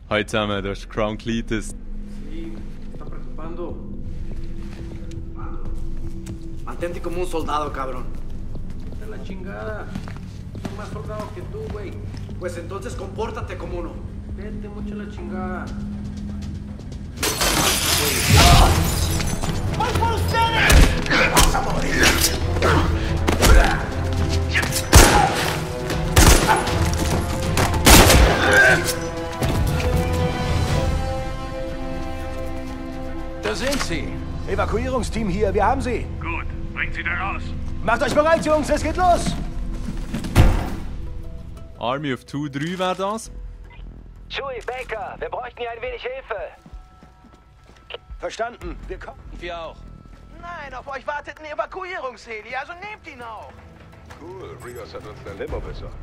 Hallo zusammen, das ist Crown Cletus. Sí, está preocupando. Mantente como un soldado, cabrón. De la chingada. Soy más soldado que tú, güey. Pues entonces compórtate como uno. Vete mucho a la chingada. ¡Voy por ustedes! ¡Vas a morir! Da sind sie. Evakuierungsteam hier, wir haben sie. Gut, bringt sie da raus. Macht euch bereit, Jungs, es geht los. Army of 2-3 wäre das. Chewie, Baker, wir bräuchten hier ein wenig Hilfe. Verstanden, wir kommen. Wir auch. Nein, auf euch wartet ein Evakuierungsheli, also nehmt ihn auch. Cool, Rios hat uns eine Limo besorgt.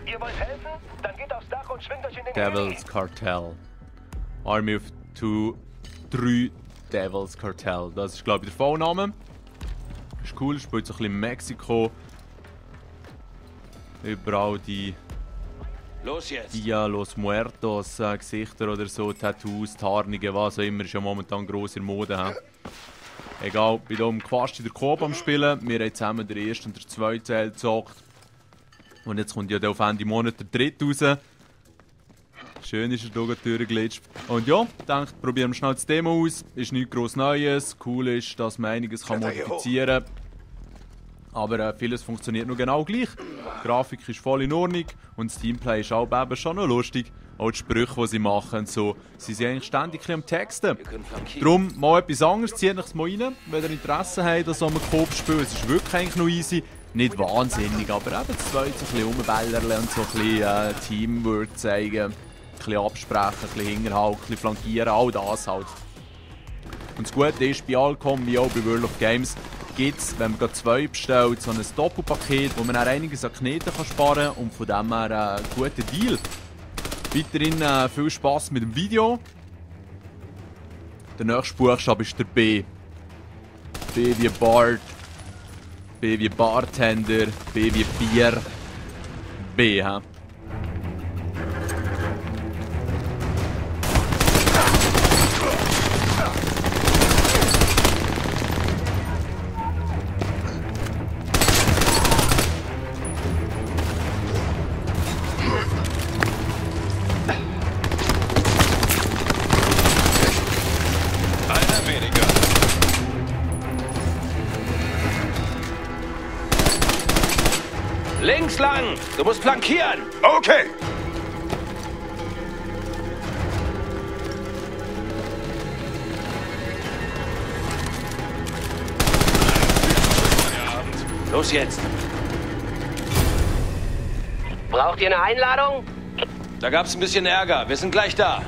Ihr wollt helfen? Dann geht aufs Dach und schwingt euch in den Devil's Cartel. Army of 2-3 Devil's Cartel. Das ist, glaube ich, der Vollname. Ist cool, spielt so ein bisschen in Mexiko. Überall die Los jetzt. Dia los Muertos Gesichter oder so, Tattoos, Tarnungen, was auch immer, ist ja momentan gross in Mode. He? Egal, ich bin hier im Quast in der Coop am Spielen. Wir haben zusammen den ersten und den zweiten Teil gezockt. Und jetzt kommt ja auf Ende Monat der dritte raus. Schön ist er hier durchgeglitscht. Und ja, ich denke, probieren wir schnell das Demo aus. Ist nichts gross Neues. Cool ist, dass man einiges modifizieren kann. Aber vieles funktioniert nur genau gleich. Die Grafik ist voll in Ordnung und das Teamplay ist auch eben schon noch lustig. Auch die Sprüche, die sie machen, so, sie sind eigentlich ständig am Texten. Darum mal etwas anderes, zieht euch mal rein, wenn ihr Interesse habt an so einem Coop-Spiel. Es ist wirklich eigentlich noch easy. Nicht wahnsinnig, aber eben das zweite so ein bisschen rumbällerle und so ein bisschen Teamwork zeigen. Ein bisschen absprechen, ein bisschen hinterhalten, ein bisschen flankieren, all das halt. Und das Gute ist, bei Alcom wie auch bei World of Games gibt es, wenn man gerade 2 bestellt, so ein Doppelpaket, wo man auch einiges an Kneten sparen kann und von dem her ein guter Deal. Weiterhin viel Spass mit dem Video. Der nächste Buchstabe ist der B. B wie Bart. B wie Bartender. B wie Bier. B, hä? Links lang! Du musst flankieren! Okay! Los jetzt! Braucht ihr eine Einladung? Da gab's ein bisschen Ärger. Wir sind gleich da.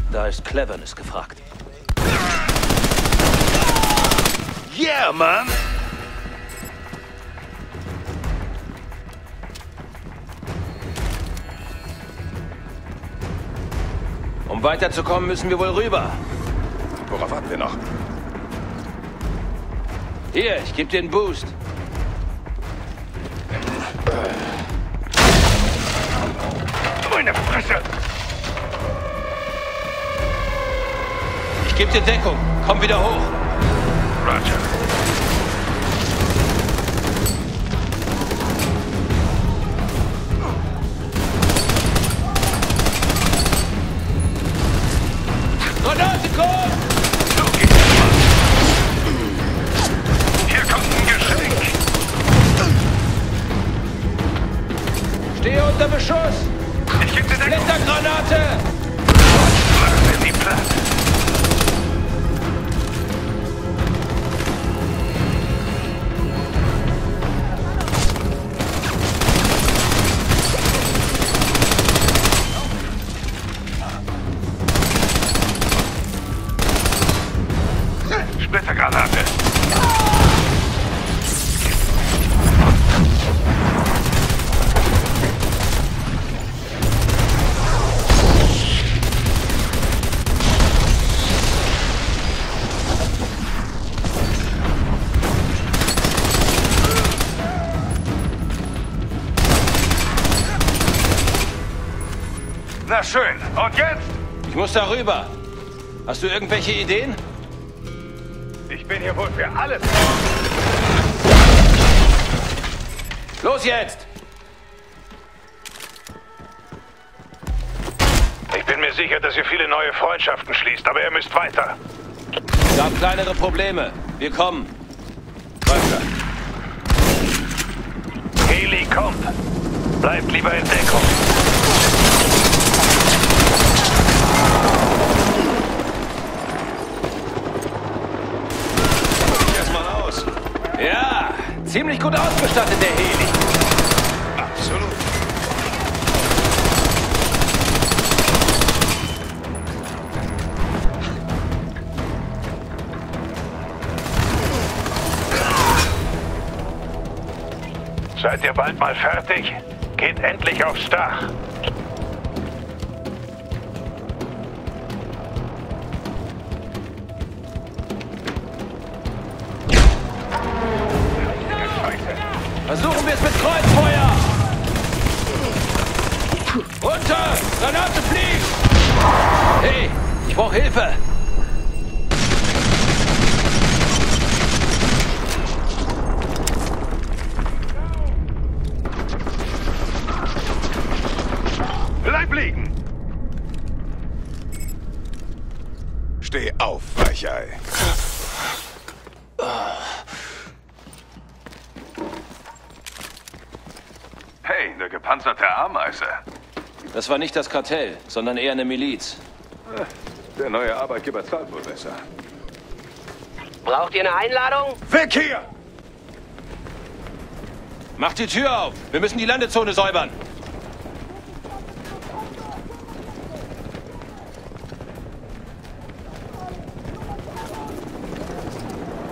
Da ist Cleverness gefragt. Yeah, Mann! Um weiterzukommen, müssen wir wohl rüber. Worauf warten wir noch? Hier, ich gebe dir einen Boost. Meine Fresse! Ich gebe dir Deckung. Komm wieder hoch. Roger. Granate, komm! So geht das mal. Hier kommt ein Geschenk. Stehe unter Beschuss. Ich gebe dir Deckung. Blättergranate! Machen wir sie platt. Splittergranate. Na schön. Und jetzt? Ich muss darüber. Hast du irgendwelche Ideen? Ich bin hier wohl für alles. Los jetzt! Ich bin mir sicher, dass ihr viele neue Freundschaften schließt, aber ihr müsst weiter. Gab kleinere Probleme. Wir kommen. Weiter. Heli kommt. Bleibt lieber in Deckung. Erstmal aus. Ja, ziemlich gut ausgestattet, der Heli. Absolut. Seid ihr bald mal fertig? Geht endlich aufs Dach. Versuchen wir es mit Kreuzfeuer! Runter! Granate fliegt! Hey, ich brauche Hilfe! Bleib liegen! Steh auf, Weichei. Hey, eine gepanzerte Ameise. Das war nicht das Kartell, sondern eher eine Miliz. Der neue Arbeitgeber zahlt wohl besser. Braucht ihr eine Einladung? Weg hier! Macht die Tür auf! Wir müssen die Landezone säubern!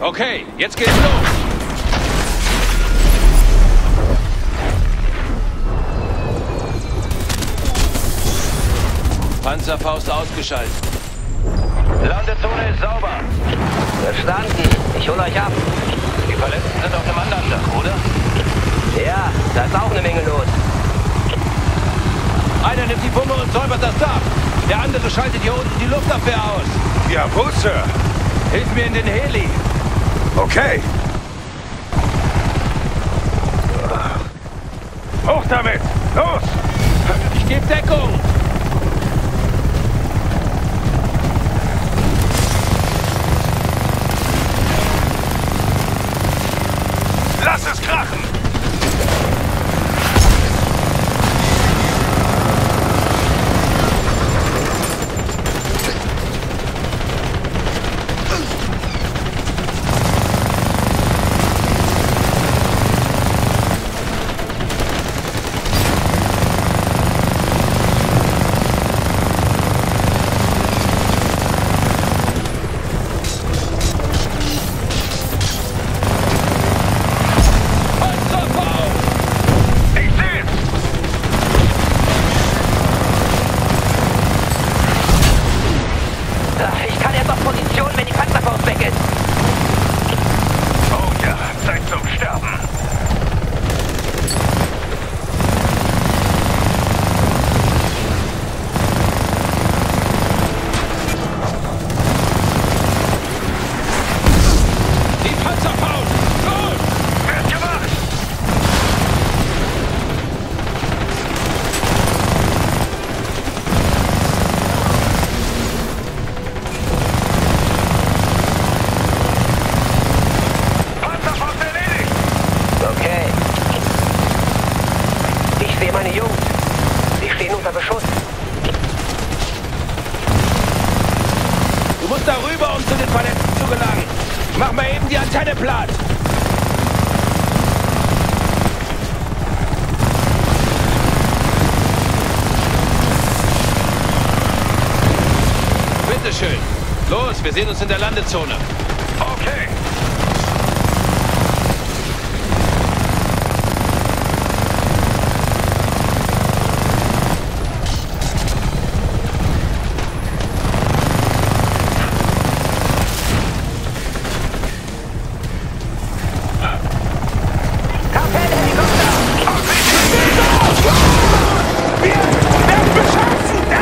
Okay, jetzt geht's los! Panzerfaust ausgeschaltet. Landezone ist sauber. Verstanden. Ich hol euch ab. Die Verletzten sind auf einem anderen Dach, oder? Ja, da ist auch eine Menge los. Einer nimmt die Wumme und säubert das Dach. Der andere schaltet hier unten die Luftabwehr aus. Jawohl, Sir. Hilf mir in den Heli. Okay. Hoch damit! Los! Ich gebe Deckung. Lass es krachen! Ich kann erst auf Position, wenn die Panzerfaust weg ist. Oh ja, Zeit zum Sterben. Die Panzerfaust. Los! Wird gemacht! Panzerfaust erledigt! Okay. Ich sehe meine Jungs. Sie stehen unter Beschuss. Du musst darüber, um zu den Verletzten zu gelangen. Mach mal eben die Antenne platt. Bitteschön. Los, wir sehen uns in der Landezone. Okay. Kapellhelikopter! Wir werden beschossen!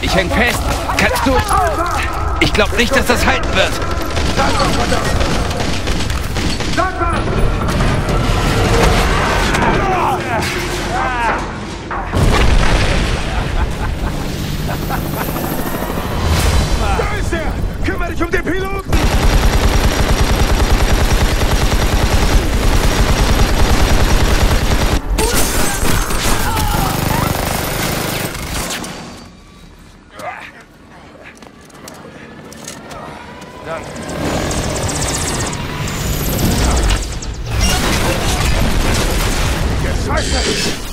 Ich häng fest. Kannst du... Ich glaube nicht, dass das halten wird. Da ist er! Kümmere dich um den Piloten! Danke. Scheiße!